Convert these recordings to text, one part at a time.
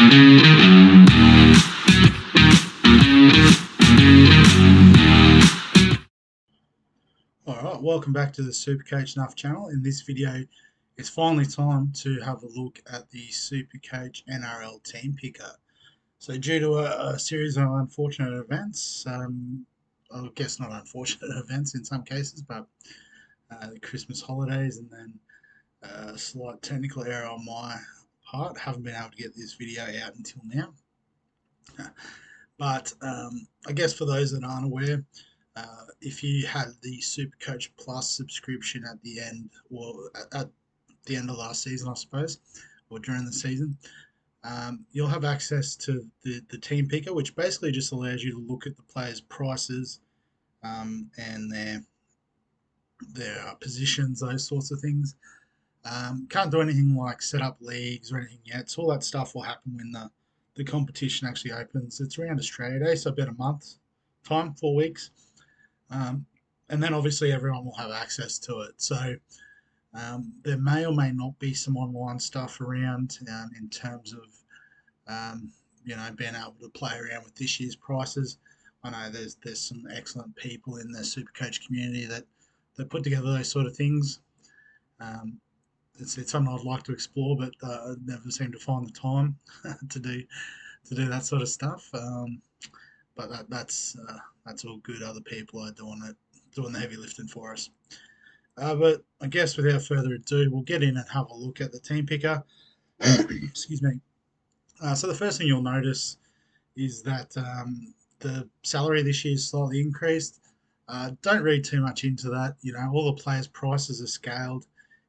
Alright, welcome back to the SuperCoach NRL channel. In this video, it's finally time to have a look at the SuperCoach NRL team picker. So due to a series of unfortunate events, I guess not unfortunate events in some cases, but the Christmas holidays and then a slight technical error on my part, haven't been able to get this video out until now. But I guess for those that aren't aware, if you had the SuperCoach Plus subscription at the end, or at the end of last season, I suppose, or during the season, you'll have access to the team picker, which basically just allows you to look at the players' prices and their positions, those sorts of things. Can't do anything like set up leagues or anything yet. So all that stuff will happen when the competition actually opens. It's around Australia Day, so about a month time, 4 weeks. And then obviously everyone will have access to it. So there may or may not be some online stuff around in terms of being able to play around with this year's prices. I know there's some excellent people in the SuperCoach community that put together those sort of things. It's something I'd like to explore, but I never seem to find the time to do that sort of stuff. But that's all good. Other people are doing the heavy lifting for us. But I guess without further ado, we'll get in and have a look at the team picker. Excuse me. So the first thing you'll notice is that the salary this year is slightly increased. Don't read too much into that. All the players' prices are scaled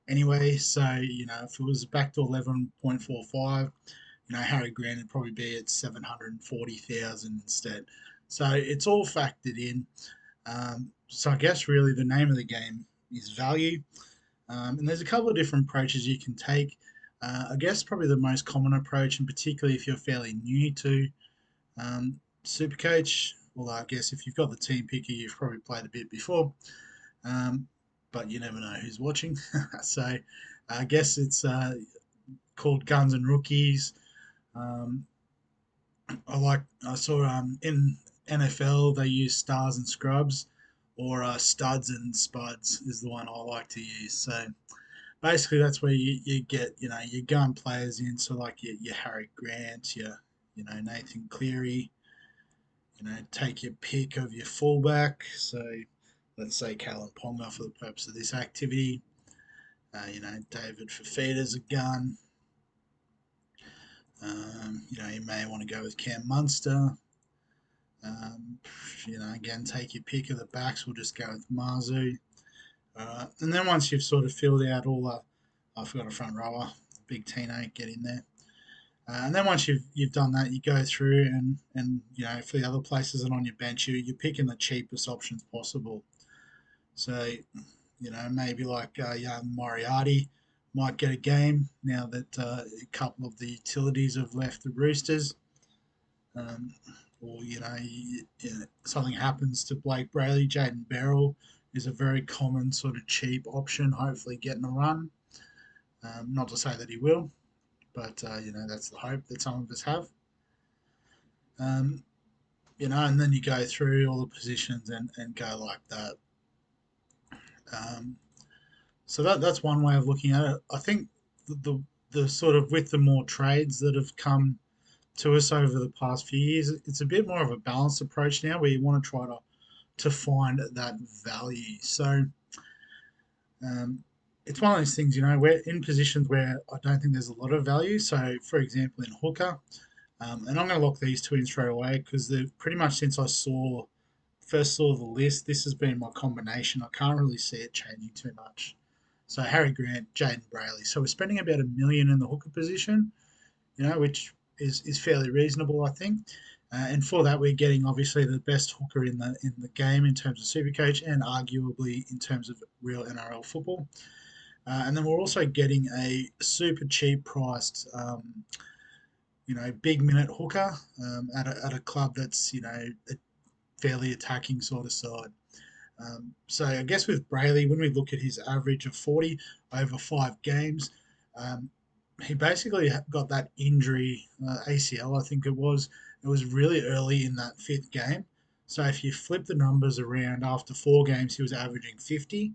anyway. So if it was back to 11.45. Harry Grant would probably be at 740,000 instead. So it's all factored in. So I guess really the name of the game is value. And there's a couple of different approaches you can take. I guess probably the most common approach, and particularly if you're fairly new to SuperCoach, well, I guess if you've got the team picker, you've probably played a bit before. But you never know who's watching. So I guess it's called Guns and Rookies. I saw in NFL they use stars and scrubs, or studs and spuds is the one I like to use. So basically that's where you get your gun players in, so like your Harry Grant, your Nathan Cleary. Take your pick of your fullback. So let's say Callum Ponga for the purpose of this activity. David Fafita's a gun. You may want to go with Cam Munster. Again, take your pick of the backs. We'll just go with Marzu. And then once you've sort of filled out all I've got a front rower, big Tino, get in there. And then once you've done that, you go through and for the other places and on your bench, you're picking the cheapest options possible. So, maybe like young Moriarty might get a game now that a couple of the utilities have left the Roosters. Or something happens to Blake Brayley. Jaden Beryl is a very common sort of cheap option, hopefully getting a run. Not to say that he will, but that's the hope that some of us have. And then you go through all the positions and go like that. So that's one way of looking at it. I think the sort of, with the more trades that have come to us over the past few years, it's a bit more of a balanced approach now, where you want to try to find that value. So it's one of those things, we're in positions where I don't think there's a lot of value. So for example, in hooker, and I'm going to lock these two in straight away because they're pretty much, since I first saw the list, this has been my combination. I can't really see it changing too much. So Harry Grant, Jaden Brayley. So we're spending about $1 million in the hooker position, which is fairly reasonable, I think. And for that, we're getting obviously the best hooker in the game in terms of SuperCoach, and arguably in terms of real NRL football. And then we're also getting a super cheap priced, big minute hooker at a club that's a fairly attacking sort of side. So I guess with Brayley, when we look at his average of 40 over 5 games, he basically got that injury, ACL, I think it was. It was really early in that fifth game. So if you flip the numbers around, after 4 games, he was averaging 50.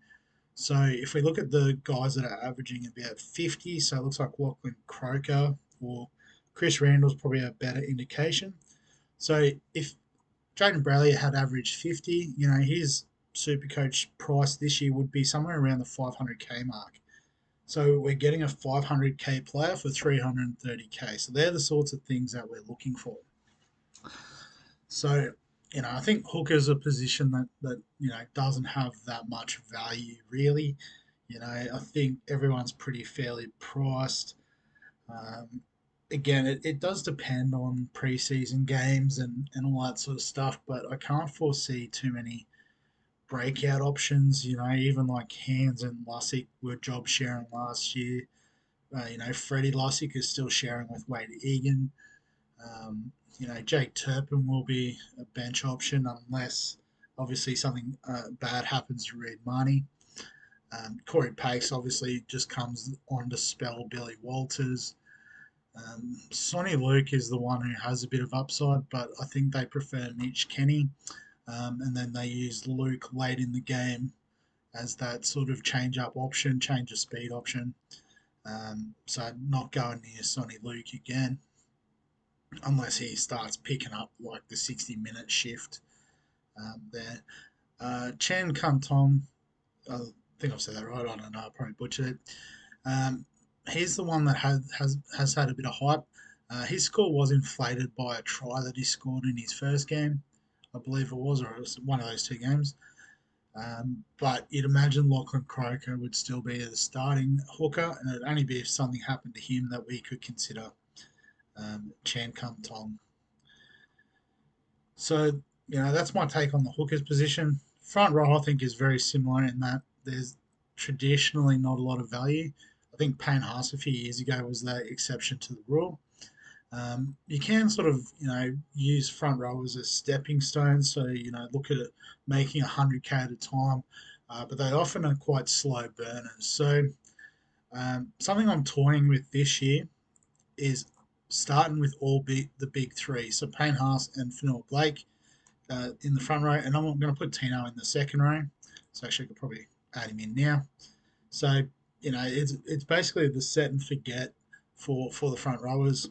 So if we look at the guys that are averaging about 50, so it looks like Lachlan Croker or Chris Randall's probably a better indication. So if Jaden Brayley had averaged 50, his super coach price this year would be somewhere around the 500K mark. So we're getting a 500K player for 330K. So they're the sorts of things that we're looking for. So, I think hooker's a position that doesn't have that much value really. I think everyone's pretty fairly priced. Um, Again, it does depend on preseason games and all that sort of stuff, but I can't foresee too many breakout options. Even like Hands and Lussick were job sharing last year. Freddie Lussick is still sharing with Wade Egan. Jake Turpin will be a bench option unless obviously something bad happens to Reed Marnie. Corey Pace obviously just comes on to spell Billy Walters. Sonny Luke is the one who has a bit of upside, but I think they prefer Mitch Kenny. And then they use Luke late in the game as that sort of change up option, change of speed option. So not going near Sonny Luke again, unless he starts picking up like the 60-minute shift there. Chan Kantong, I think I've said that right. I don't know. I probably butchered it. He's the one that has had a bit of hype. His score was inflated by a try that he scored in his first game, I believe it was, or it was one of those 2 games. But you'd imagine Lachlan Croker would still be the starting hooker, and it'd only be if something happened to him that we could consider Chan Kum Tong. So, that's my take on the hooker's position. Front row, I think, is very similar in that there's traditionally not a lot of value. I think Payne Haas a few years ago was the exception to the rule. You can sort of, use front row as a stepping stone. So, look at it making 100K at a time, but they often are quite slow burners. So, something I'm toying with this year is starting with the big three. So, Payne Haas and Fanua Blake in the front row, and I'm going to put Tino in the second row. So, actually, I could probably add him in now. So, it's basically the set and forget for the front rowers.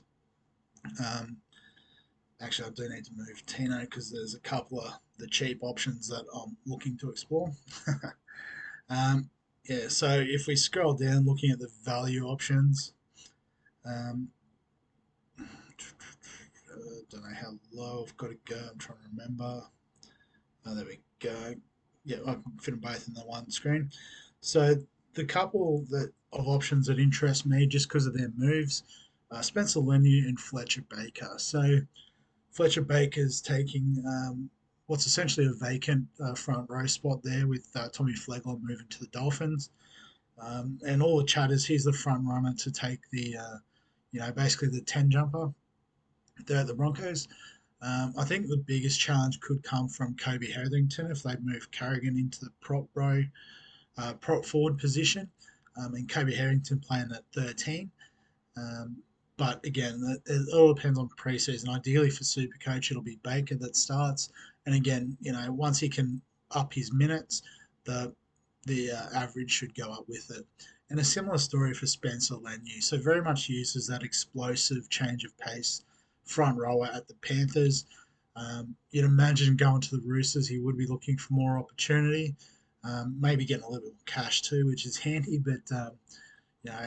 Actually, I do need to move Tino because there's a couple of the cheap options that I'm looking to explore. Yeah, so if we scroll down looking at the value options, um, don't know how low I've got to go. I'm trying to remember. Oh, there we go. Yeah, I can fit them both in the one screen. So the couple of options that interest me just because of their moves, Spencer Leniu and Fletcher Baker. So Fletcher Baker's taking what's essentially a vacant front row spot there with Tommy Flegler moving to the Dolphins. And all the chatters, he's the front runner to take the, basically the 10 jumper there at the Broncos. I think the biggest challenge could come from Kobe Hetherington if they move Carrigan into the prop forward position, and Kobe Hetherington playing at 13. Um, but again, it all depends on preseason. Ideally for Supercoach, it'll be Baker that starts. And again, once he can up his minutes, the average should go up with it. And a similar story for Spencer Leniu. So very much uses that explosive change of pace front rower at the Panthers. You'd imagine going to the Roosters, he would be looking for more opportunity, maybe getting a little bit more cash too, which is handy. But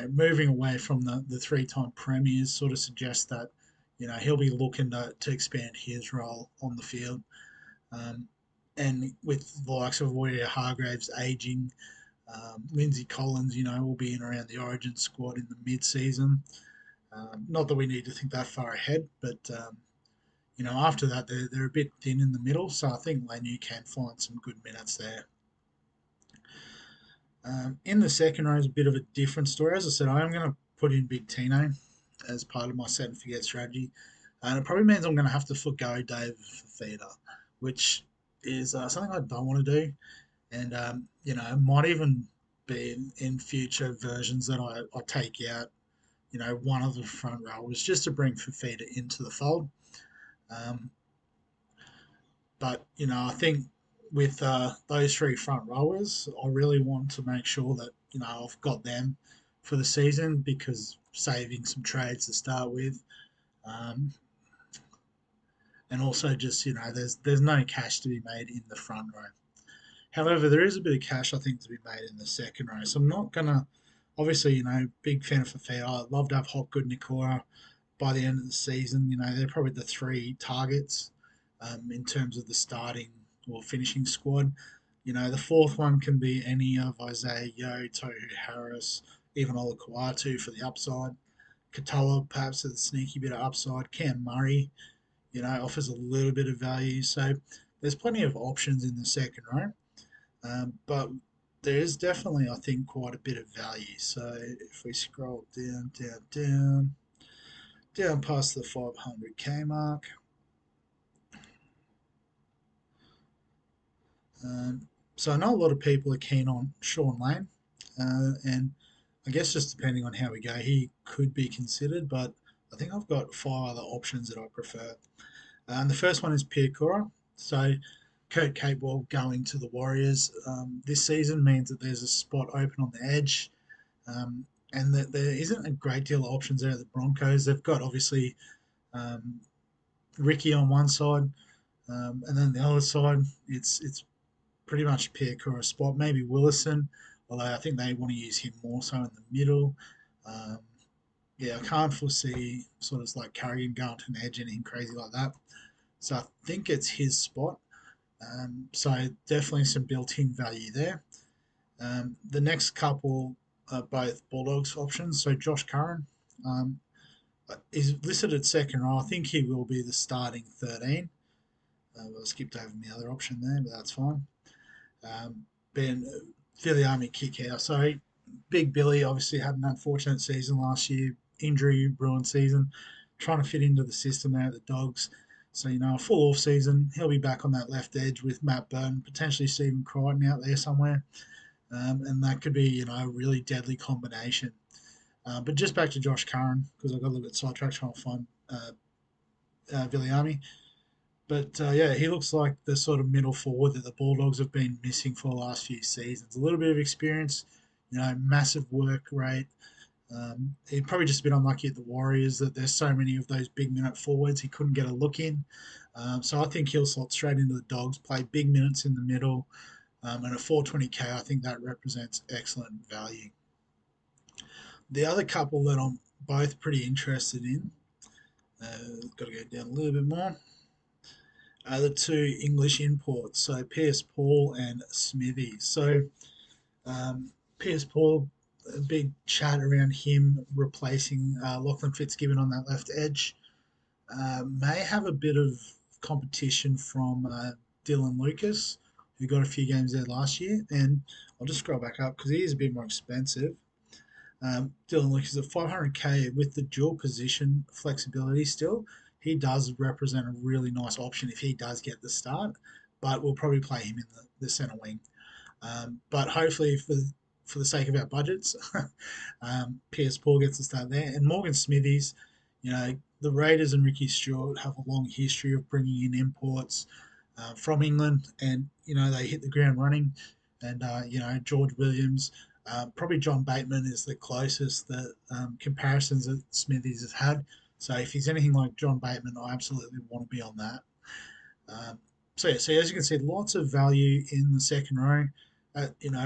moving away from the three-time premiers sort of suggests that he'll be looking to expand his role on the field. And with the likes of Warrior Hargraves aging, Lindsay Collins, will be in around the Origin squad in the mid-season. Not that we need to think that far ahead, but after that they're a bit thin in the middle, so I think Leniu can find some good minutes there. In the second row is a bit of a different story. As I said, I am going to put in Big Tino as part of my set and forget strategy, and it probably means I'm going to have to forgo Dave Fifita, which is something I don't want to do, and it might even be in future versions that I take out one of the front rowers just to bring Fafita into the fold. Um, but I think with those three front rowers, I really want to make sure that I've got them for the season because saving some trades to start with, um, and also just there's no cash to be made in the front row. However, there is a bit of cash I think to be made in the second row. So I'm not gonna obviously big fan of Fafita. I'd love to have Hopgood, Nikora by the end of the season. They're probably the three targets in terms of the starting or finishing squad. The fourth one can be any of Isaiah Yo, Tohu Harris, even Ola Kawatu for the upside. Katoa perhaps with a sneaky bit of upside. Cam Murray, offers a little bit of value. So there's plenty of options in the second row. But there is definitely, I think, quite a bit of value. So if we scroll down past the 500k mark, so I know a lot of people are keen on Sean Lane, and I guess just depending on how we go, he could be considered, but I think I've got five other options that I prefer. And the first one is Pierre Cora. So Kurt Capewell going to the Warriors this season means that there's a spot open on the edge, and that there isn't a great deal of options there at the Broncos. They've got obviously um, Ricky on one side, and then the other side, it's pretty much Pierre Cora spot. Maybe Willison, although I think they want to use him more so in the middle. Um, yeah, I can't foresee sort of like Carrigan going to an edge, anything crazy like that. So I think it's his spot. So definitely some built-in value there. The next couple are both Bulldogs options. So Josh Curran um, is listed at second row. I think he will be the starting 13. I skipped over my other option there, but that's fine. Ben Filiami kick out. So Big Billy obviously had an unfortunate season last year, injury ruined season, trying to fit into the system there at the Dogs. So, a full off season, he'll be back on that left edge with Matt Burton, potentially Stephen Crichton out there somewhere. And that could be, a really deadly combination. But just back to Josh Curran, because I got a little bit sidetracked trying to find Viliami. But yeah, he looks like the sort of middle forward that the Bulldogs have been missing for the last few seasons. A little bit of experience, massive work rate. He'd probably just been unlucky at the Warriors that there's so many of those big minute forwards he couldn't get a look in. So I think he'll slot straight into the Dogs, play big minutes in the middle, and at 420k, I think that represents excellent value. The other couple that I'm both pretty interested in, got to go down a little bit more, are the two English imports, so Pierce Paul and Smithy. So Pierce Paul, a big chat around him replacing Lachlan Fitzgibbon on that left edge. May have a bit of competition from Dylan Lucas, who got a few games there last year. And I'll just scroll back up because he is a bit more expensive. Dylan Lucas at 500k with the dual position flexibility still. He does represent a really nice option if he does get the start, but we'll probably play him in the centre wing. But hopefully, for the sake of our budgets, Pierce Paul gets to start there. And Morgan Smithies, the Raiders and Ricky Stewart have a long history of bringing in imports from England, and they hit the ground running. And George Williams, probably John Bateman is the closest that comparisons that Smithies has had. So if he's anything like John Bateman, I absolutely want to be on that. So as you can see, lots of value in the second row.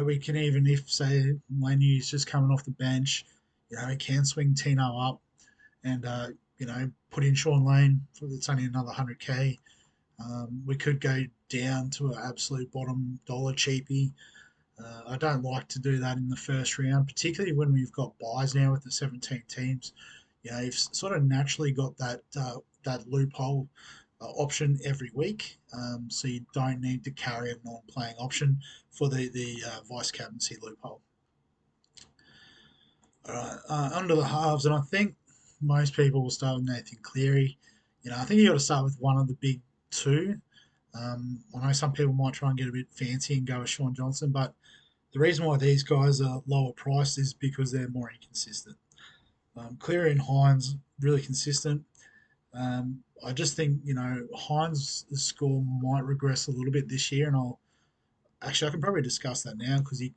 We can even, if say Laney is just coming off the bench, he can swing Tino up and put in Sean Lane for it's only another 100k. We could go down to an absolute bottom dollar cheapie. I don't like to do that in the first round, particularly when we've got buys now with the 17 teams. You've sort of naturally got that loophole option every week, so you don't need to carry a non-playing option for the vice captaincy loophole. All right, under the halves, and I think most people will start with Nathan Cleary. I think you got to start with one of the big two. I know some people might try and get a bit fancy and go with Sean Johnson, but the reason why these guys are lower priced is because they're more inconsistent. Cleary and Hines really consistent. I just think Hines' score might regress a little bit this year, and I can probably discuss that now because he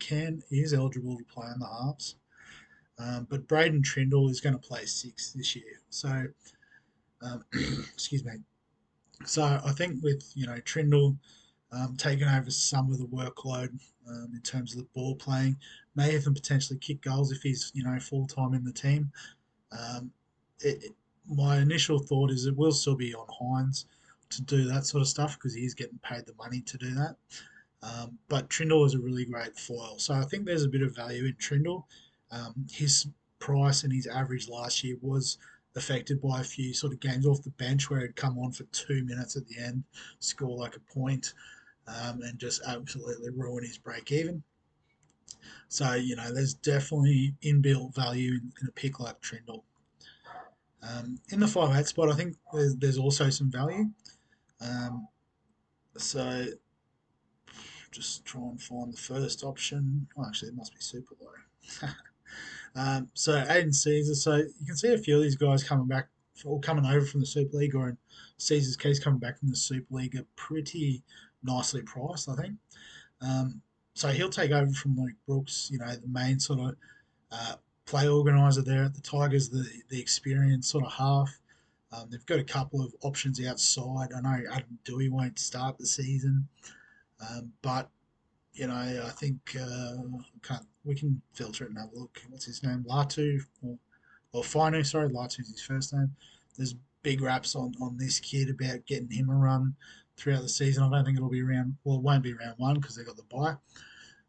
is eligible to play in the halves. But Braden Trindle is going to play six this year, so excuse me. So I think with Trindle taking over some of the workload in terms of the ball playing, may even potentially kick goals if he's full time in the team. Um, my initial thought is it will still be on Hines to do that sort of stuff because he's getting paid the money to do that. But Trindle is a really great foil. So I think there's a bit of value in Trindle. His price and his average last year was affected by a few sort of games off the bench where he'd come on for 2 minutes at the end, score like a point, and just absolutely ruin his break even. So, there's definitely inbuilt value in a pick like Trindle. In the 5'8" spot, I think there's also some value. Um, so just try and find the first option. Oh, actually, it must be super low. So Aiden Caesar. So you can see a few of these guys coming back or coming over from the Super League, or in Caesar's case, coming back from the Super League, are pretty nicely priced, I think. Um, so he'll take over from Luke Brooks, the main sort of uh, play organizer there at the Tigers, the experienced sort of half. They've got a couple of options outside. I know Adam Dewey won't start the season, but I think we can filter it and have a look. What's his name? Latu or Fino, sorry, Latu's his first name. There's big raps on this kid about getting him a run throughout the season. I don't think it'll be it won't be round one because they got the bye.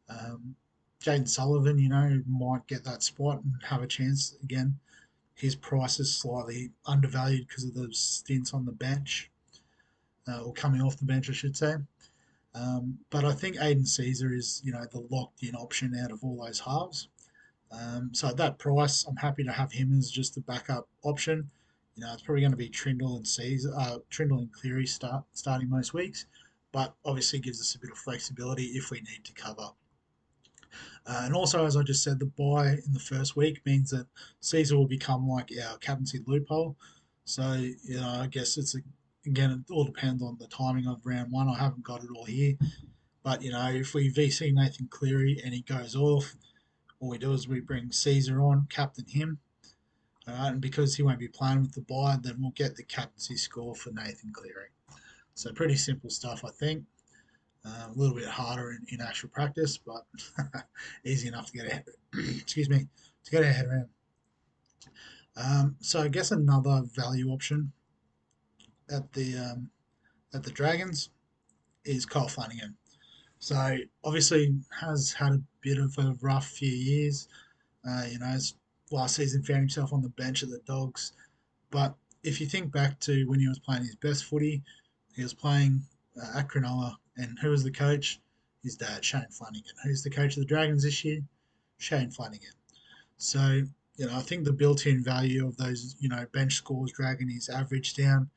Um, Jaden Sullivan, might get that spot and have a chance again. His price is slightly undervalued because of the stints on the bench, or coming off the bench, I should say. But I think Aiden Caesar is, the locked-in option out of all those halves. So at that price, I'm happy to have him as just a backup option. It's probably going to be Trindle and Caesar, Trindle and Cleary starting most weeks, but obviously gives us a bit of flexibility if we need to cover. And also, as I just said, the buy in the first week means that Caesar will become like our captaincy loophole. So, I guess again, it all depends on the timing of round one. I haven't got it all here. But, if we VC Nathan Cleary and he goes off, all we do is we bring Caesar on, captain him. And because he won't be playing with the buy, then we'll get the captaincy score for Nathan Cleary. So pretty simple stuff, I think. A little bit harder in actual practice, but easy enough to get ahead. Excuse me, to get our head around. So I guess another value option at the Dragons is Kyle Flanagan. So obviously has had a bit of a rough few years. His last season found himself on the bench at the Dogs. But if you think back to when he was playing his best footy, he was playing at Cronulla, and who was the coach? His dad, Shane Flanagan. Who's the coach of the Dragons this year? Shane Flanagan. So, I think the built-in value of those, bench scores dragging his average down.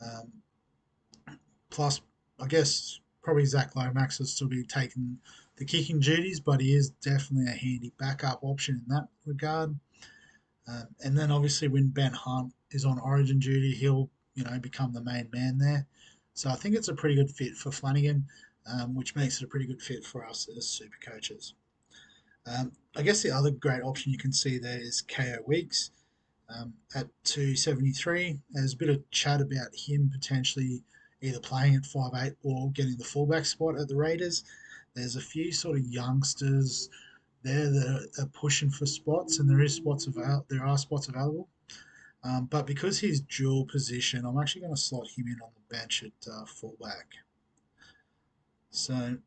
Um, Plus, I guess probably Zach Lomax will still be taking the kicking duties, but he is definitely a handy backup option in that regard. And then obviously when Ben Hunt is on Origin duty, he'll become the main man there. So I think it's a pretty good fit for Flanagan, which makes it a pretty good fit for us as super coaches. I guess the other great option you can see there is KO Weeks at 273. There's a bit of chat about him potentially either playing at 5'8" or getting the fullback spot at the Raiders. There's a few sort of youngsters there that are pushing for spots, and there are spots available. But because he's dual position, I'm actually going to slot him in on the bench at fullback. So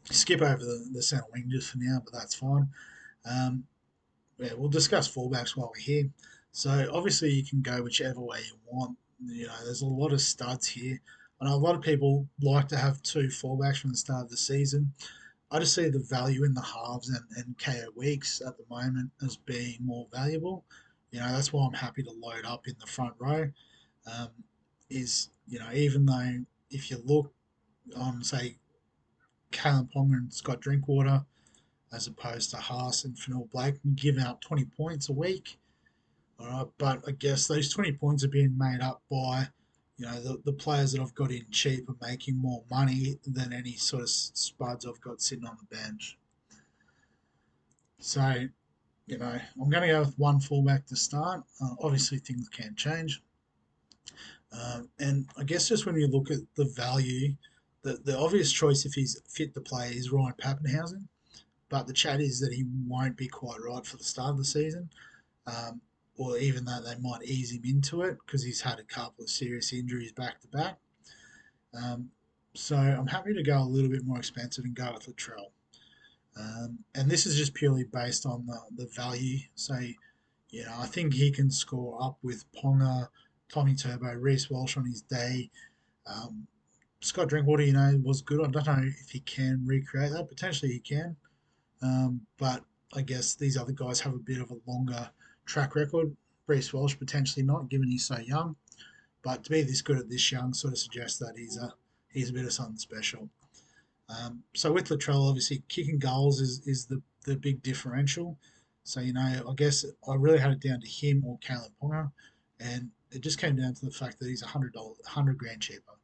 skip over the centre wing just for now, but that's fine. Um, we'll discuss fullbacks while we're here. So obviously you can go whichever way you want. There's a lot of studs here. I know a lot of people like to have two fullbacks from the start of the season. I just see the value in the halves and KO weeks at the moment as being more valuable. That's why I'm happy to load up in the front row. Um, even though if you look on, say, Kalen Ponga and Scott Drinkwater, as opposed to Haas and Fanil Blake, giving up 20 points a week, All right, but I guess those 20 points are being made up by, the players that I've got in cheap are making more money than any sort of spuds I've got sitting on the bench. So, I'm going to go with one fullback to start. Obviously, things can change. And I guess just when you look at the value, the obvious choice if he's fit to play is Ryan Pappenhausen. But the chat is that he won't be quite right for the start of the season, um, or even that they might ease him into it because he's had a couple of serious injuries back to back. Um, so I'm happy to go a little bit more expensive and go with Latrell. And this is just purely based on the value. So, I think he can score up with Ponga, Tommy Turbo, Reece Walsh on his day. Um, Scott Drinkwater, was good. I don't know if he can recreate that. Potentially he can. But I guess these other guys have a bit of a longer track record. Reece Walsh potentially not, given he's so young. But to be this good at this young sort of suggests that he's a bit of something special. So with Latrell, obviously kicking goals is the big differential. So I guess I really had it down to him or Caleb Ponga, and it just came down to the fact that he's $100 grand cheaper.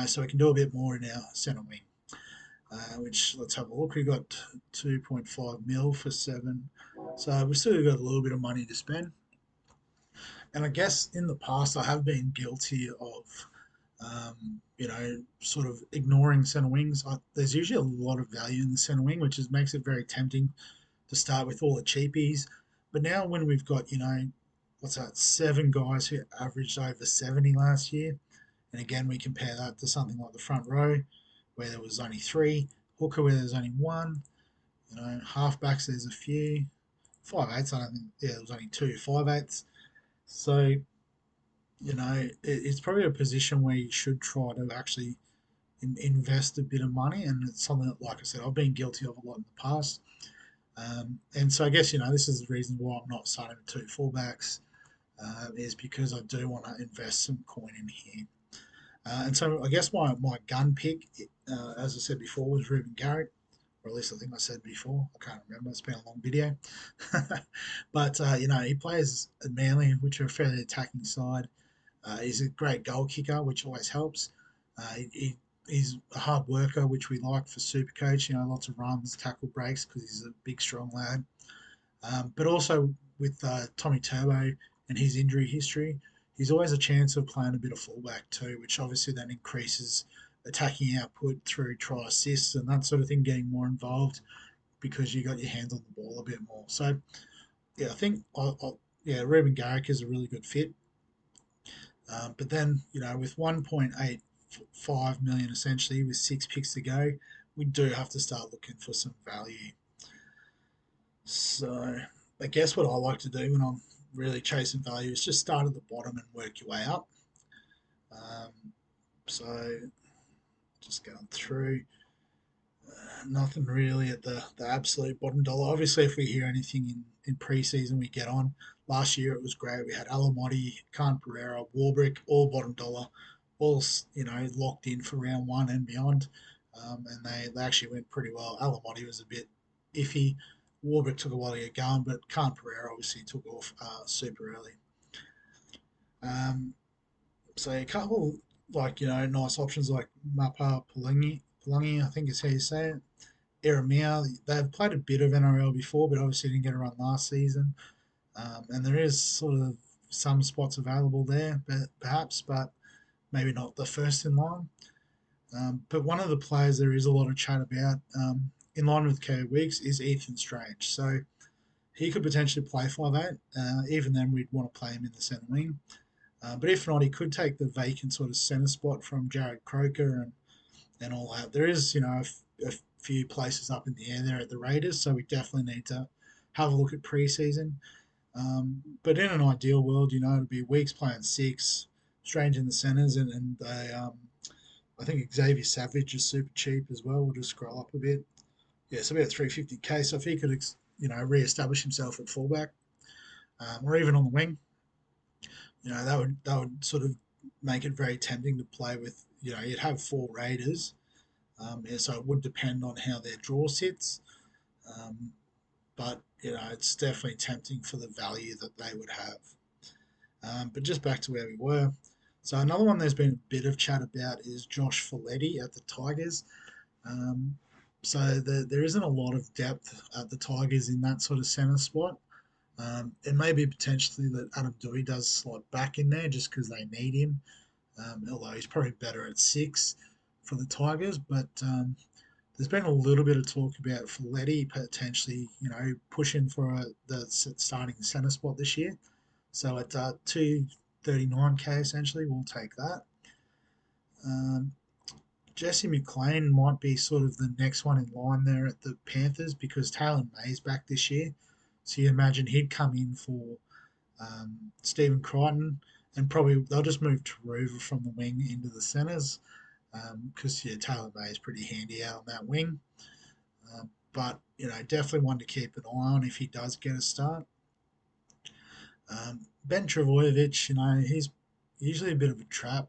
So we can do a bit more in our centre wing. Which let's have a look. We got 2.5 mil for 7, so we've still got a little bit of money to spend. And I guess in the past I have been guilty of, sort of ignoring centre wings. There's usually a lot of value in the centre wing, which makes it very tempting to start with all the cheapies. But now when we've got, what's that, 7 guys who averaged over 70 last year, and again we compare that to something like the front row, where there was only 3, hooker where there's only 1, halfbacks there's a few, 5/8 I don't think, yeah, there was only 2 5/8. So it's probably a position where you should try to actually invest a bit of money, and it's something that, like I said, I've been guilty of a lot in the past. And so I guess this is the reason why I'm not starting with 2 fullbacks, is because I do want to invest some coin in here. And so I guess my gun pick, as I said before, was Ruben Garrick, or at least I think I said before. I can't remember. It's been a long video. But, he plays at Manly, which are a fairly attacking side. He's a great goal kicker, which always helps. He's a hard worker, which we like for Supercoach. Lots of runs, tackle breaks, because he's a big, strong lad. But also with Tommy Turbo and his injury history, he's always a chance of playing a bit of fullback too, which obviously then increases attacking output through try assists and that sort of thing, getting more involved because you got your hands on the ball a bit more. So yeah, I think yeah, Ruben Garrick is a really good fit. But then with 1.85 million essentially, with 6 picks to go, we do have to start looking for some value. So I guess what I like to do when I'm really chasing value is just start at the bottom and work your way up. So just going through, nothing really at the absolute bottom dollar. Obviously, if we hear anything in pre-season, we get on. Last year it was great. We had Alamotti, Khan Pereira, Warbrick, all bottom dollar, all locked in for round 1 and beyond. And they actually went pretty well. Alamotti was a bit iffy. Warbrick took a while to get going, but Khan Pereira obviously took off super early. So a couple nice options like Mapa Palangi, I think is how you say it. Eremia, they've played a bit of NRL before, but obviously didn't get a run last season. And there is sort of some spots available there, perhaps, but maybe not the first in line. But one of the players there is a lot of chat about, in line with Kerry Weeks, is Ethan Strange. So he could potentially play 5/8. Even then, we'd want to play him in the centre wing. But if not, he could take the vacant sort of centre spot from Jared Croker and all that. There is, a few places up in the air there at the Raiders, so we definitely need to have a look at preseason. But in an ideal world, it'd be Weeks playing 6, Strange in the centres, and I think Xavier Savage is super cheap as well. We'll just scroll up a bit. Yeah, it's about 350k. So if he could, re-establish himself at fullback, or even on the wing, that would sort of make it very tempting to play with. You'd have 4 Raiders, so it would depend on how their draw sits. Um, but it's definitely tempting for the value that they would have. But just back to where we were. So another one there's been a bit of chat about is Josh Folletti at the Tigers. Um, so there isn't a lot of depth at the Tigers in that sort of centre spot. It may be potentially that Adam Dewey does slot back in there just because they need him, although he's probably better at six for the Tigers. But there's been a little bit of talk about Folletti potentially, pushing for the starting centre spot this year. So at 239k essentially, we'll take that. Um, Jesse McLean might be sort of the next one in line there at the Panthers because Taylor May's back this year. So you imagine he'd come in for Stephen Crichton, and probably they'll just move Taruva from the wing into the centres because Taylor May is pretty handy out on that wing. But definitely one to keep an eye on if he does get a start. Ben Travojevic, he's usually a bit of a trap,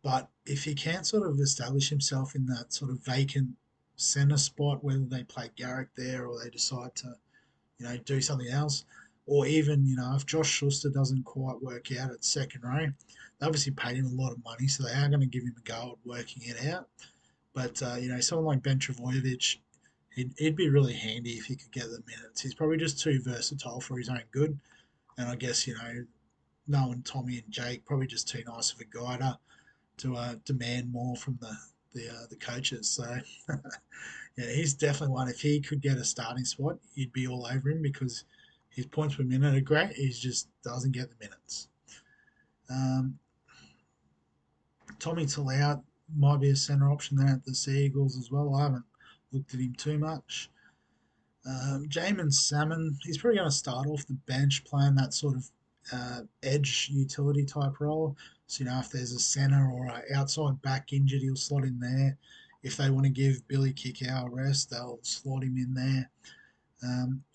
but if he can sort of establish himself in that sort of vacant centre spot, whether they play Garrick there or they decide to, do something else, or even, if Josh Schuster doesn't quite work out at second row, they obviously paid him a lot of money, so they are going to give him a go at working it out. But, someone like Ben Travojevic, he'd be really handy if he could get the minutes. He's probably just too versatile for his own good. And I guess, knowing Tommy and Jake, probably just too nice of a guy to demand more from the coaches. So, yeah, he's definitely one. If he could get a starting spot, you'd be all over him because his points per minute are great. He just doesn't get the minutes. Um, Tommy Talau might be a centre option there at the Sea Eagles as well. I haven't looked at him too much. Jamin Salmon, he's probably going to start off the bench playing that sort of edge utility type role. So, if there's a centre or an outside back injured, he'll slot in there. If they want to give Billy Kickow a rest, they'll slot him in there.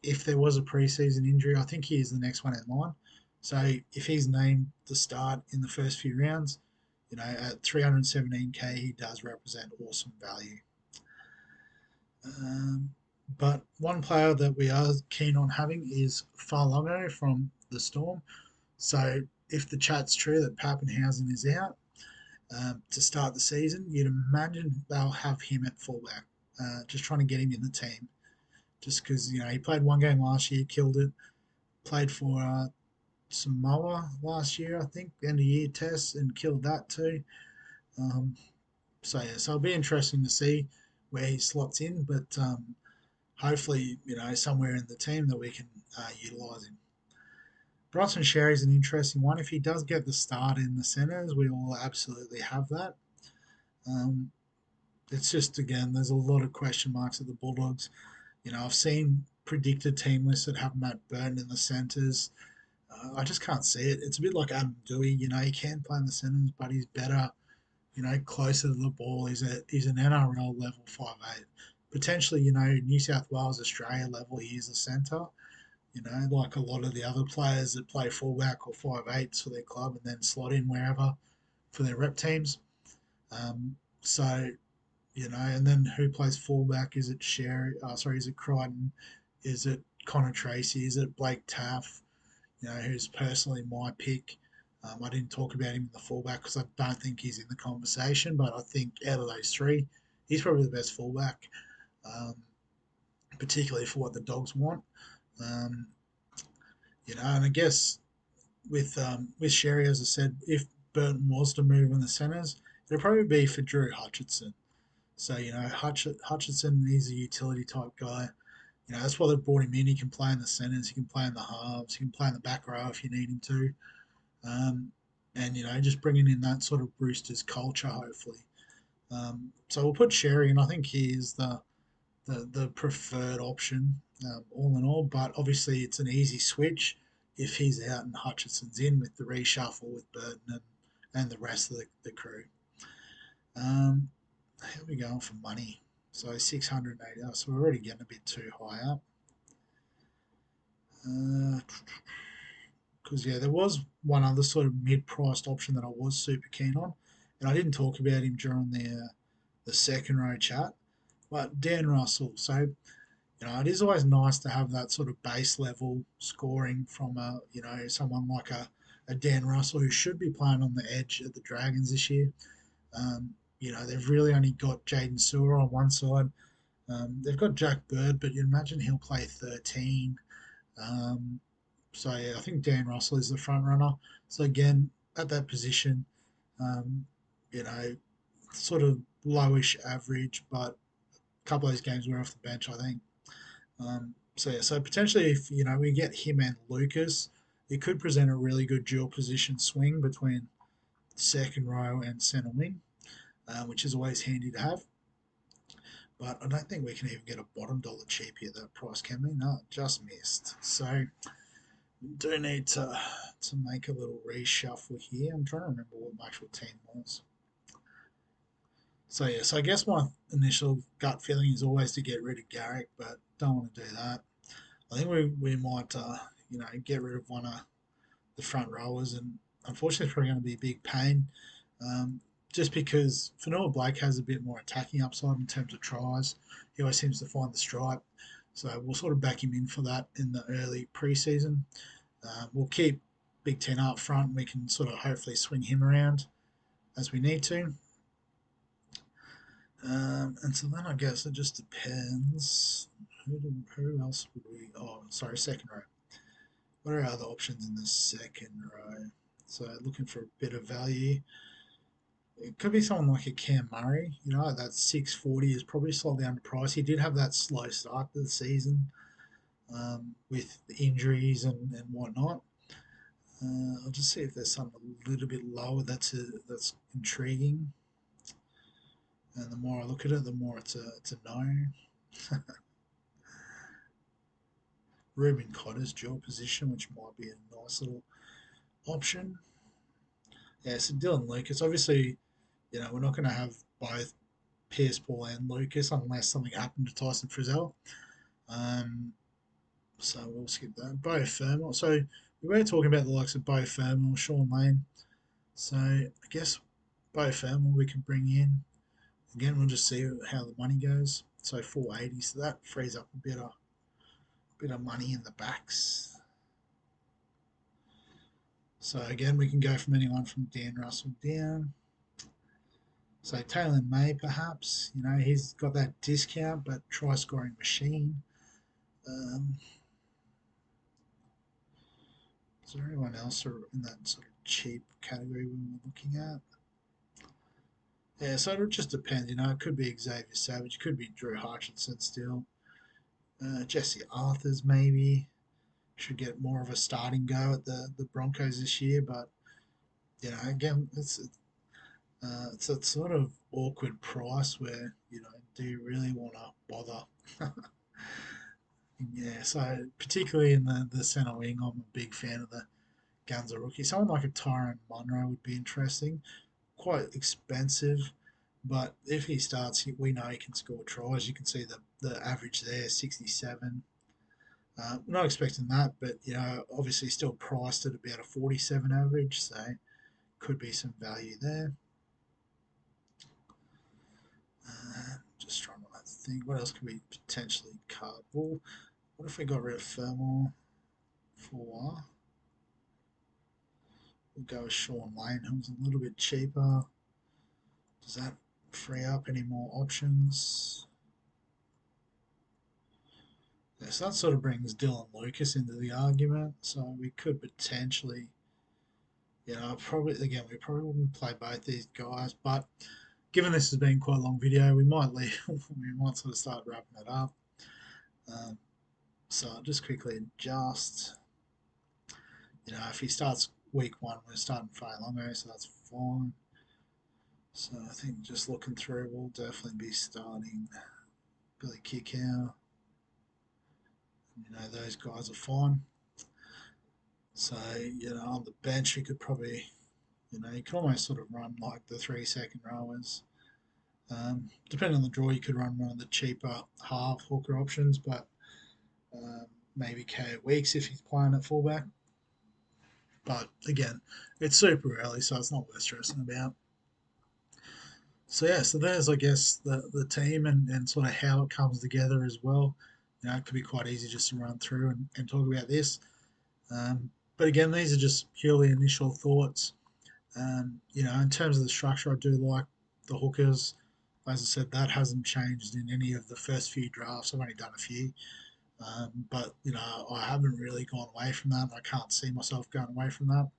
If there was a preseason injury, I think he is the next one in line. So if he's named to start in the first few rounds, at 317k, he does represent awesome value. But one player that we are keen on having is Farlongo from the Storm. So if the chat's true that Pappenhausen is out to start the season, you'd imagine they'll have him at fullback, just trying to get him in the team. Just because, he played one game last year, killed it. Played for Samoa last year, I think, end of year test, and killed that too. So it'll be interesting to see where he slots in, but hopefully, somewhere in the team that we can utilise him. Bronson Sherry's an interesting one. If he does get the start in the centres, we will absolutely have that. It's just, again, there's a lot of question marks at the Bulldogs. I've seen predicted team lists that have Matt Burton in the centres. I just can't see it. It's a bit like Adam Dewey. He can play in the centres, but he's better, closer to the ball. He's an NRL level 5'8". Potentially, New South Wales, Australia level, he is a centre. Like a lot of the other players that play fullback or 5'8s for their club and then slot in wherever for their rep teams. So, and then who plays fullback? Is it Sherry? Is it Crichton? Is it Connor Tracy? Is it Blake Taff? Who's personally my pick. I didn't talk about him in the fullback because I don't think he's in the conversation, but I think out of those three, he's probably the best fullback, particularly for what the Dogs want. Um, and I guess with Sherry, as I said, if Burton was to move in the centres, it'd probably be for Drew Hutchinson. So, Hutchinson, he's a utility type guy. That's why they brought him in. He can play in the centres, he can play in the halves, he can play in the back row if you need him to. And, just bringing in that sort of Roosters culture, hopefully. So we'll put Sherry, and I think he is the preferred option, all in all. But obviously, it's an easy switch if he's out and Hutchinson's in with the reshuffle with Burton and the rest of the crew. How are we going for money? So 680. So we're already getting a bit too high up. Because there was one other sort of mid-priced option that I was super keen on, and I didn't talk about him during the second row chat. But Dan Russell. So It is always nice to have that sort of base level scoring from someone like a Dan Russell who should be playing on the edge at the Dragons this year. They've really only got Jaden Sewer on one side. They've got Jack Bird, but you imagine he'll play 13. Um, so yeah, I think Dan Russell is the front runner. So again, at that position, um, you know, sort of lowish average, but a couple of those games were off the bench, I think. So potentially, if we get him and Lucas, it could present a really good dual position swing between second row and centre wing, which is always handy to have. But I don't think we can even get a bottom dollar cheapie at that price, can we? No, just missed. So we do need to make a little reshuffle here. I'm trying to remember what my actual team was. So yeah, so I guess my initial gut feeling is always to get rid of Garrick, but don't want to do that. I think we might get rid of one of the front rowers, and unfortunately, it's probably going to be a big pain. Just because Fanua Blake has a bit more attacking upside in terms of tries. He always seems to find the stripe. So we'll sort of back him in for that in the early preseason. We'll keep Big Ten up front. We can sort of hopefully swing him around as we need to. And so then I guess it just depends. Who else would we? Oh, sorry, second row. What are our other options in the second row? So looking for a bit of value. It could be someone like a Cam Murray. That 640 is probably slightly underpriced. He did have that slow start to the season with the injuries and whatnot. I'll just see if there's something a little bit lower that's intriguing. And the more I look at it, the more it's a no. Ruben Cotter's dual position, which might be a nice little option. Yeah, so Dylan Lucas. Obviously, we're not going to have both Pierce Paul and Lucas unless something happened to Tyson Frizzell. So we'll skip that. Bo Fermel. So we were talking about the likes of Bo Fermel, Sean Lane. So I guess Bo Fermel we can bring in. Again, we'll just see how the money goes. So 480. So that frees up a bit of money in the backs. So again, we can go from anyone from Dan Russell down. So Taylor May, perhaps. He's got that discount, but try scoring machine. Is there anyone else in that sort of cheap category we were looking at? Yeah, so it just depends. It could be Xavier Savage, it could be Drew Hutchinson still. Jesse Arthurs maybe should get more of a starting go at the Broncos this year, but again, it's a sort of awkward price where do you really want to bother? Yeah, so particularly in the centre wing, I'm a big fan of the Gunza rookie. Someone like a Tyrone Munro would be interesting. Quite expensive, but if he starts, we know he can score tries. You can see the average there, 67. Not expecting that, but obviously still priced at about a 47 average, so could be some value there. Just trying to think, what else could we potentially cut? Well, what if we got rid of Fermor for? We'll go with Sean Lane, who's a little bit cheaper. Does that free up any more options? Yeah, so that sort of brings Dylan Lucas into the argument. So we could potentially, we probably wouldn't play both these guys. But given this has been quite a long video, we might leave. We might sort of start wrapping it up. So I'll just quickly adjust. If he starts week one, we're starting Failongo, so that's fine. So I think just looking through, we'll definitely be starting Billy Kickow. Those guys are fine. So, on the bench, you could probably, you can almost sort of run like the 3 second rowers. Depending on the draw, you could run one of the cheaper half hooker options, but maybe K Weeks if he's playing at fullback. But again, it's super early, so it's not worth stressing about. So yeah, so there's I guess the team and sort of how it comes together as well. it could be quite easy just to run through and talk about this. But again, these are just purely initial thoughts. In terms of the structure, I do like the hookers. As I said, that hasn't changed in any of the first few drafts. I've only done a few. But I haven't really gone away from that. I can't see myself going away from that.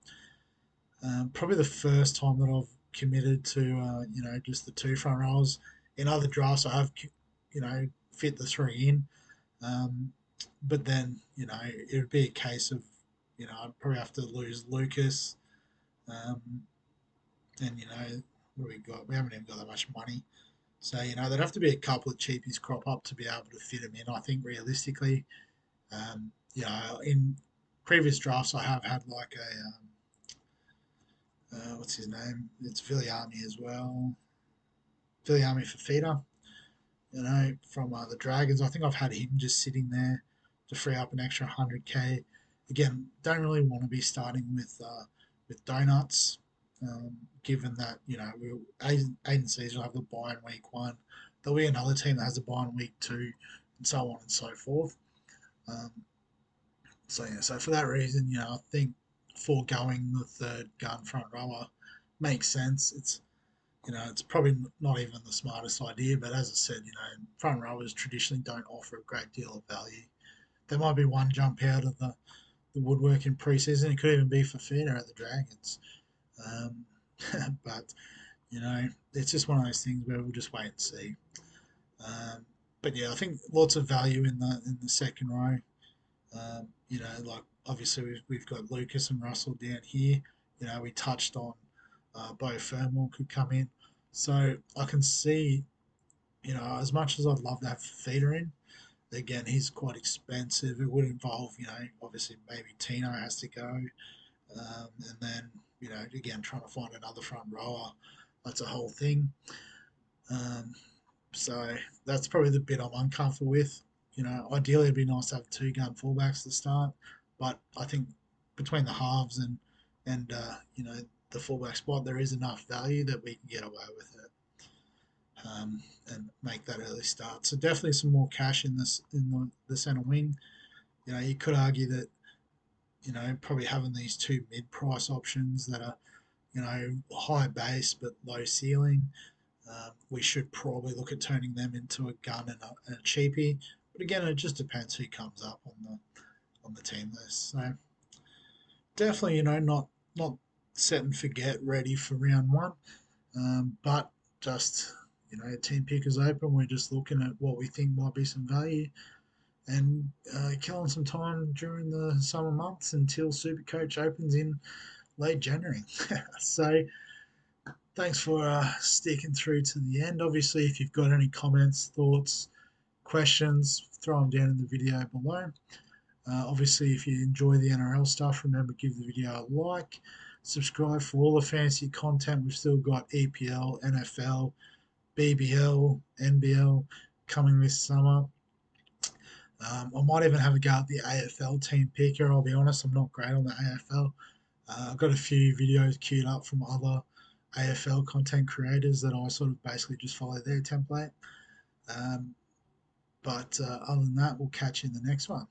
Probably the first time that I've committed to just the two front rows. In other drafts, I have fit the three in, but then it would be a case of I'd probably have to lose Lucas, um, and what do we got? We haven't even got that much money. So, there'd have to be a couple of cheapies crop up to be able to fit them in. I think realistically, in previous drafts, I have had like what's his name? It's Viliami as well. Viliami for feeder, from the Dragons. I think I've had him just sitting there to free up an extra 100k. Again, don't really want to be starting with donuts, given that Aiden Caesar will have the buy in week one. There'll be another team that has a buy in week two, and so on and so forth. Um, so for that reason, I think foregoing the third gun front rower makes sense. It's probably not even the smartest idea, but as I said, front rowers traditionally don't offer a great deal of value. There might be one jump out of the woodwork in preseason. It could even be for Fina at the Dragons. Um, but, it's just one of those things where we'll just wait and see. But yeah, I think lots of value in the second row. Like obviously we've got Lucas and Russell down here. We touched on Bo Fermor could come in. So I can see, as much as I'd love to have Feeder in, again, he's quite expensive. It would involve, obviously maybe Tino has to go. And then, again, trying to find another front rower. That's a whole thing. Um, so that's probably the bit I'm uncomfortable with. Ideally it'd be nice to have two gun fullbacks to start, but I think between the halves and the fullback spot, there is enough value that we can get away with it, and make that early start. So definitely some more cash in the centre wing. You could argue that probably having these two mid price options that are high base but low ceiling. We should probably look at turning them into a gun and a cheapie. But again, it just depends who comes up on the team list. So definitely, not set and forget ready for round one. But just team pickers open. We're just looking at what we think might be some value and killing some time during the summer months until SuperCoach opens in late January. So thanks for sticking through to the end. Obviously, if you've got any comments, thoughts, questions, throw them down in the video below. Obviously, if you enjoy the NRL stuff, remember give the video a like, subscribe for all the fantasy content. We've still got EPL, NFL, BBL, NBL coming this summer. I might even have a go at the AFL team picker. I'll be honest, I'm not great on the AFL. I've got a few videos queued up from other AFL content creators that I sort of basically just follow their template. But other than that, we'll catch you in the next one.